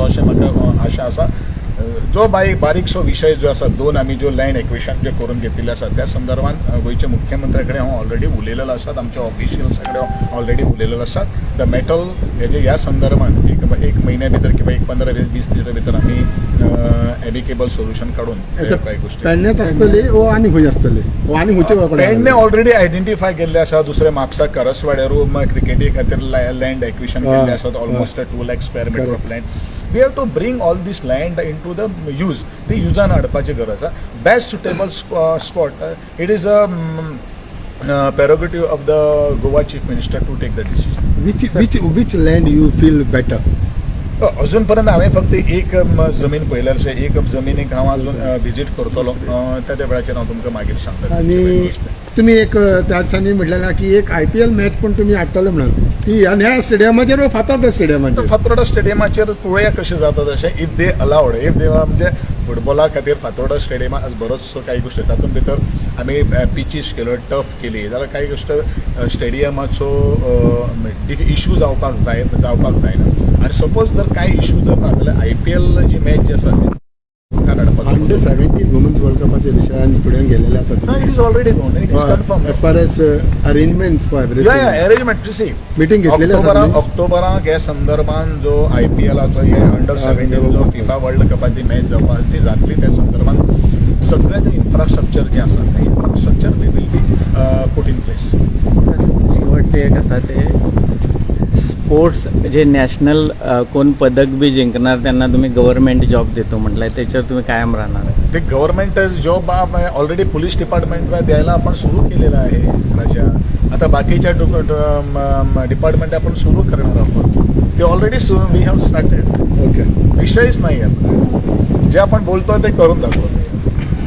जातलो अशें म्हाका आशा आसा. जो बारीकसो विशय जो आसा, दोन आमी जो लँड एक्विशन जे करून घेतिल्ले आसा त्या संदर्भात गोंयचे मुख्यमंत्र्या कडेन हांव ऑलरेडी उलयलेलो आसात, आमच्या ऑफिशियल्स कडेन ऑलरेडी उलयलेलो आसात. द मॅटर हेजे ह्या संदर्भात एक म्हयन्या भितर किंवा एक 15-20 दिसा भितर आमी एमिकेबल सोल्युशन काडून कांय गोष्टी पेडण्यात आसतली वो आनी खंय आसतली वो आनी खंयचे पेडणे ऑलरेडी आयडेंटिफाय केल्ले आसा. दुसरे म्हापसा करसवाड्यारू क्रिकेटी खातीर लँड एक्विशन केल्ले आसात, almost 2 lakh square metre of land. We have to bring all these land in to the use. ती युजान हाडपाची गरज आसा. Best suitable spot it is a prerogative of the Goa Chief Minister to take the decision. which land you feel better? अजूनपर्यंत हांवें फक्त एक जमीन पळयल्या अशें एक जमिनीक हांव अजून विजीट करतलो. त्या वेळाचेर हांव तुमकां मागीर सांगता. आणि तुम्ही एक त्या दिसांनी म्हटलेला की एक IPL मॅच पण तुम्ही हाडटले म्हणून ती ह्या स्टेडियमाचेर फातर्डा स्टेडियमाचेर फातोर्डा स्टेडियमाचेर पळोवया कशें जाता तशें. If they allowed, if they म्हणजे फुटबॉला खातीर फातोर्डा स्टेडियमा बरोचसो काही गोष्टी तातूंत भितर आमी पिचीस केल्यो, टफ केली जाल्यार काही गोष्ट स्टेडियमाचो इश्यू जावपाक जायना. आणि सपोज जर काही इश्यू जाता जाल्यार IPL जी मॅच जी आसा अंडर 17 वुमन्स वर्ल्ड कपाच्या विशयान फुडें गेलेले आसा. It is already known, it is confirm as far as arrangements for everything. Arrangement सी मीटिंग घेतलेली आसा. ऑक्टोबराक ह्या संदर्भात जो IPLाचो हे अंडर 17 जो फिफा वर्ल्ड कपाची मॅच जावपाक ती जातली. त्या संदर्भात सगळें जे इन्फ्रास्ट्रक्चर जे आसा ते infrastructure we will be put in place. शेवटचे एक आसा ते स्पोर्ट्स जे नॅशनल कोण पदक बी जिंकणार त्यांना तुम्ही गव्हर्नमेंट जॉब देतो म्हटलंय, त्याच्यावर तुम्ही कायम राहणार? ते गव्हर्नमेंट जॉब ऑलरेडी पोलीस डिपार्टमेंटला द्यायला आपण सुरू केलेलं आहे राजा. आता बाकीच्या डिपार्टमेंट आपण सुरू करणार आहोत. ते already we have started. Okay, विषयच नाही आहे. जे आपण बोलतोय ते करून दाखवतो.